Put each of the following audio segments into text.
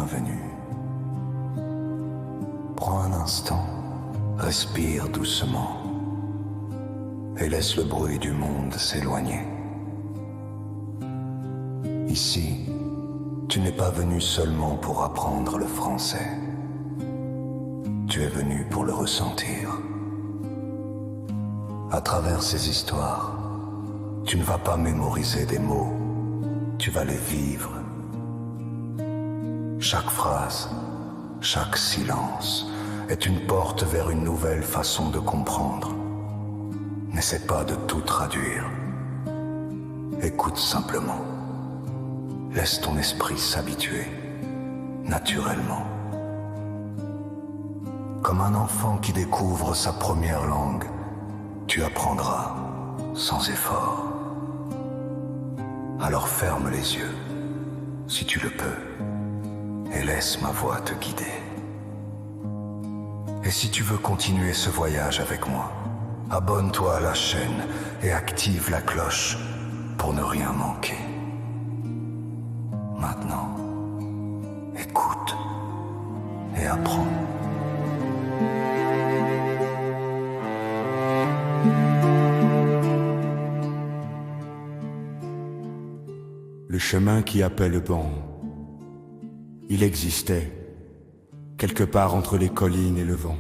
bienvenue. Prends un instant, respire doucement et laisse le bruit du monde s'éloigner. Ici, tu n'es pas venu seulement pour apprendre le français. Tu es venu pour le ressentir. À travers ces histoires, tu ne vas pas mémoriser des mots, tu vas les vivre. Chaque phrase, chaque silence est une porte vers une nouvelle façon de comprendre. N'essaie pas de tout traduire. Écoute simplement. Laisse ton esprit s'habituer, naturellement. Comme un enfant qui découvre sa première langue, tu apprendras sans effort. Alors ferme les yeux, si tu le peux, et laisse ma voix te guider. Et si tu veux continuer ce voyage avec moi, abonne-toi à la chaîne et active la cloche pour ne rien manquer. Maintenant, écoute et apprends. Le chemin qui appelle bon, il existait, quelque part entre les collines et le vent,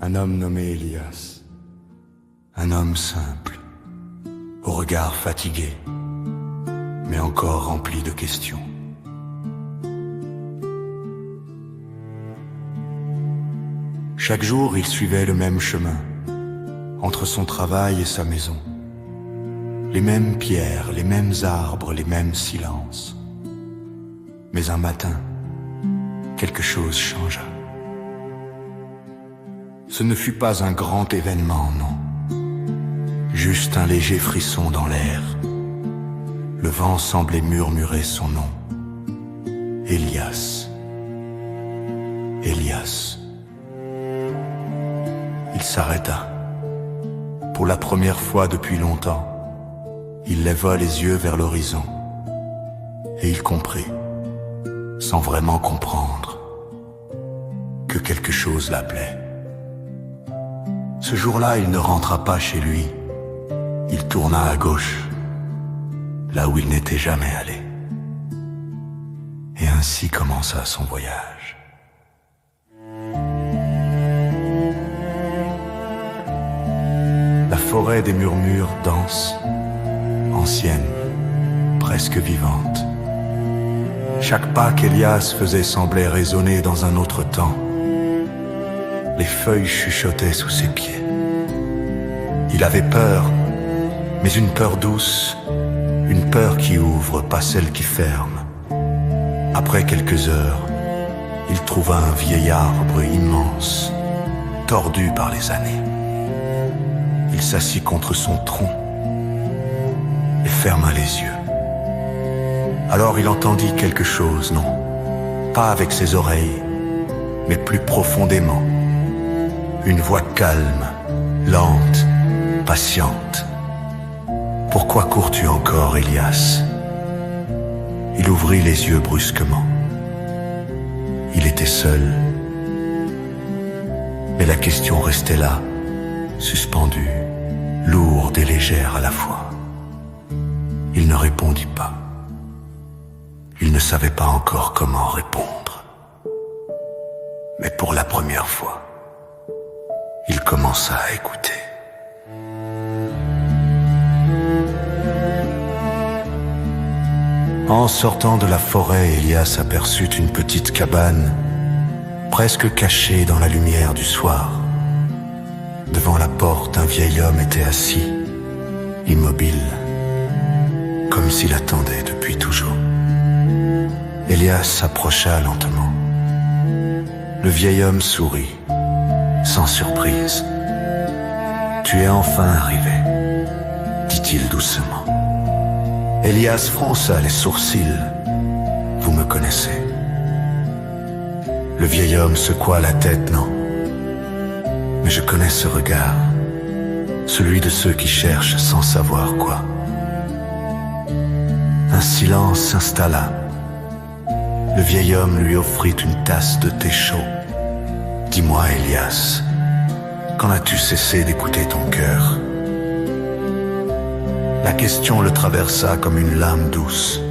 un homme nommé Elias, un homme simple, au regard fatigué, mais encore rempli de questions. Chaque jour, il suivait le même chemin, entre son travail et sa maison. Les mêmes pierres, les mêmes arbres, les mêmes silences. Mais un matin, quelque chose changea. Ce ne fut pas un grand événement, non. Juste un léger frisson dans l'air. Le vent semblait murmurer son nom. Elias. Elias. Il s'arrêta. Pour la première fois depuis longtemps, il leva les yeux vers l'horizon. Et il comprit, sans vraiment comprendre, que quelque chose l'appelait. Ce jour-là, il ne rentra pas chez lui. Il tourna à gauche, là où il n'était jamais allé. Et ainsi commença son voyage. La forêt des murmures dense, ancienne, presque vivante. Chaque pas qu'Elias faisait semblait résonner dans un autre temps. Les feuilles chuchotaient sous ses pieds. Il avait peur, mais une peur douce, une peur qui ouvre, pas celle qui ferme. Après quelques heures, il trouva un vieil arbre immense, tordu par les années. Il s'assit contre son tronc et ferma les yeux. Alors il entendit quelque chose, non, pas avec ses oreilles, mais plus profondément. Une voix calme, lente, patiente. Pourquoi cours-tu encore, Elias? Il ouvrit les yeux brusquement. Il était seul. Mais la question restait là, suspendue, lourde et légère à la fois. Il ne répondit pas. Il ne savait pas encore comment répondre. Mais pour la première fois, il commença à écouter. En sortant de la forêt, Elias aperçut une petite cabane, presque cachée dans la lumière du soir. Devant la porte, un vieil homme était assis, immobile, comme s'il attendait depuis toujours. Elias s'approcha lentement. Le vieil homme sourit, sans surprise. « Tu es enfin arrivé, » dit-il doucement. Elias fronça les sourcils. « Vous me connaissez ?» Le vieil homme secoua la tête, non. « Mais je connais ce regard, celui de ceux qui cherchent sans savoir quoi. » Un silence s'installa. Le vieil homme lui offrit une tasse de thé chaud. Dis-moi, Elias, quand as-tu cessé d'écouter ton cœur? La question le traversa comme une lame douce.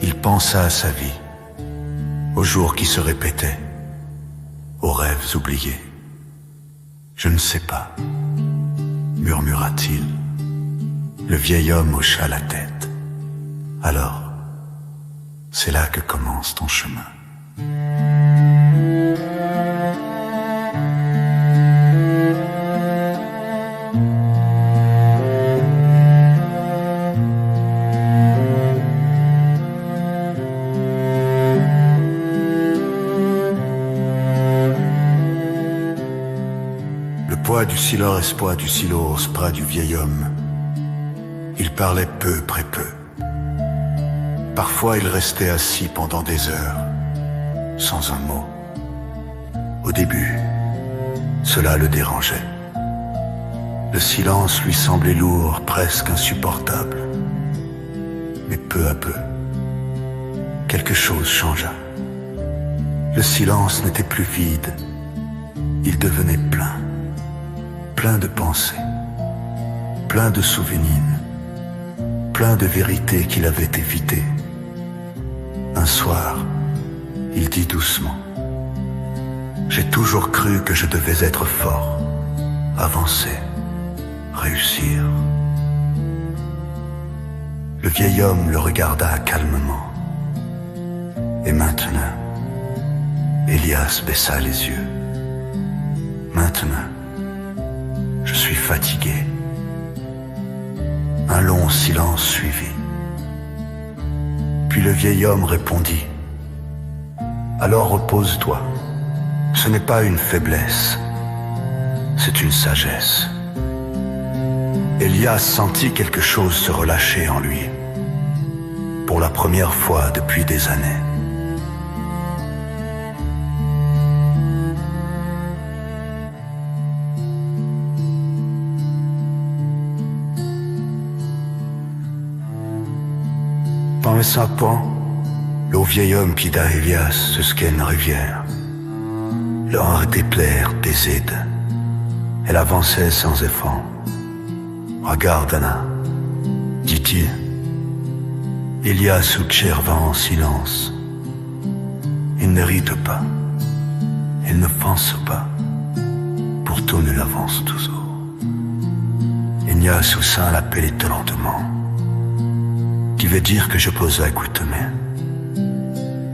Il pensa à sa vie, aux jours qui se répétaient, aux rêves oubliés. Je ne sais pas, murmura-t-il. Le vieil homme hocha la tête. Alors, c'est là que commence ton chemin. Le poids du silence, poids du silence, bras du vieil homme. Il parlait peu, très peu. Parfois il restait assis pendant des heures, sans un mot. Au début, cela le dérangeait. Le silence lui semblait lourd, presque insupportable. Mais peu à peu, quelque chose changea. Le silence n'était plus vide, il devenait plein, plein de pensées, plein de souvenirs, plein de vérités qu'il avait évitées. Un soir, il dit doucement: j'ai toujours cru que je devais être fort, avancer, réussir. Le vieil homme le regarda calmement. Et maintenant, Elias baissa les yeux. Maintenant, je suis fatigué. Un long silence suivit. Puis le vieil homme répondit: alors repose-toi. Ce n'est pas une faiblesse, c'est une sagesse. Elias sentit quelque chose se relâcher en lui, pour la première fois depuis des années. Dans le sapin, le vieil homme quitta Elias jusqu'à une rivière. L'heure était claire, paisible. Elle avançait sans effort. Regarde, Anna, dit-il. Elias observa en silence. Il ne rit pas. Il ne pense pas. Pourtant, il avance toujours. Elias haussa la tête lentement. Qui veut dire que je pose à écouter-moi.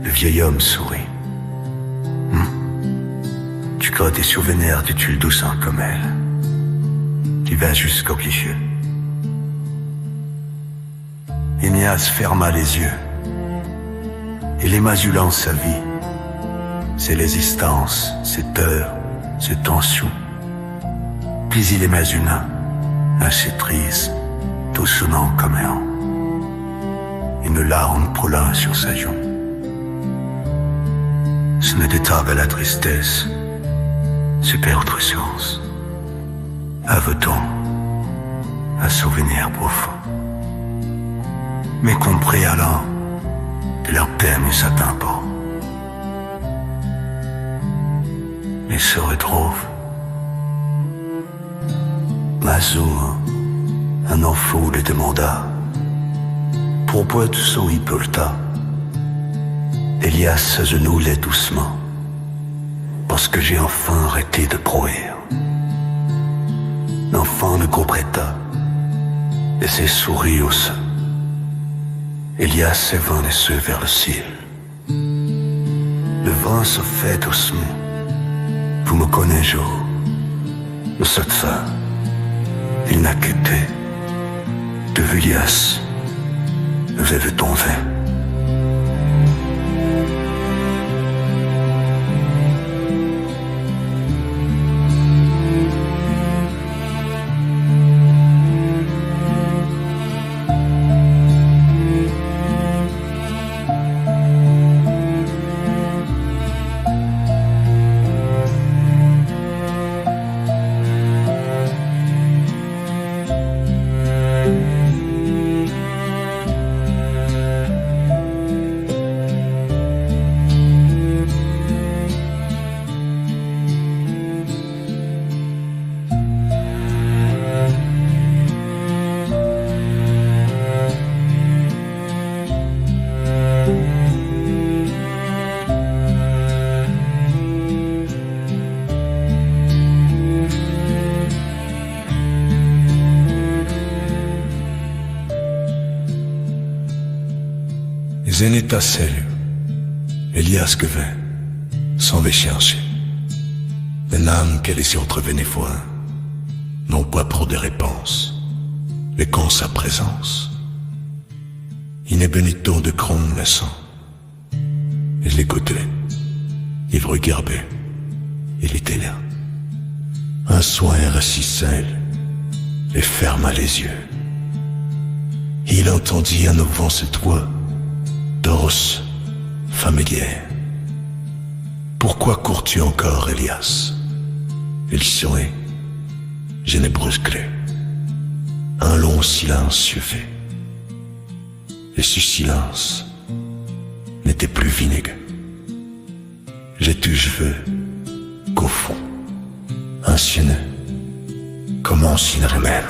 Le vieil homme sourit. Tu crois des souvenirs du tulle doucement comme elle, qui va jusqu'au cliché. Elias ferma les yeux. Il imagina sa vie, ses résistances, ses peurs, ses tensions. Puis il imagina un citrice tout sonnant comme un. Une larme coula sur sa joue. Ce n'était pas la tristesse, c'est autre chose. Avait-on un souvenir profond? Mais compris alors que leur peine ne s'atteint pas. Ils se retrouvent. Mazur, un enfant lui demanda: pourquoi tu souris pour le tas? Elias s'agenouillait doucement. Parce que j'ai enfin arrêté de broyer. L'enfant ne comprit pas et ses souris aussi. Elias s'évent les yeux vers le ciel. Le vent se fait doucement. Vous me connaissez, de cette fin, il n'a quitté de Elias. Vous avez tombé. en étincelle, Elias que vint, s'en va chercher. Les âmes qu'elle est entrevenait fois, non pas pour des réponses, mais qu'en sa présence. Il est benito de crône naissant. Et je l'écoutais, il regardait, il était là. Un soin rassit et ferma les yeux. Il entendit à nouveau cette voix, douce, familière. Pourquoi cours-tu encore, Elias? Il sourit. Je n'ai brusqué. Un long silence se fait. Et ce silence n'était plus vinaigre. J'ai tout je veux qu'au fond, ancienne, comme ancienne même.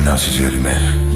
Dans ses yeux lui-même.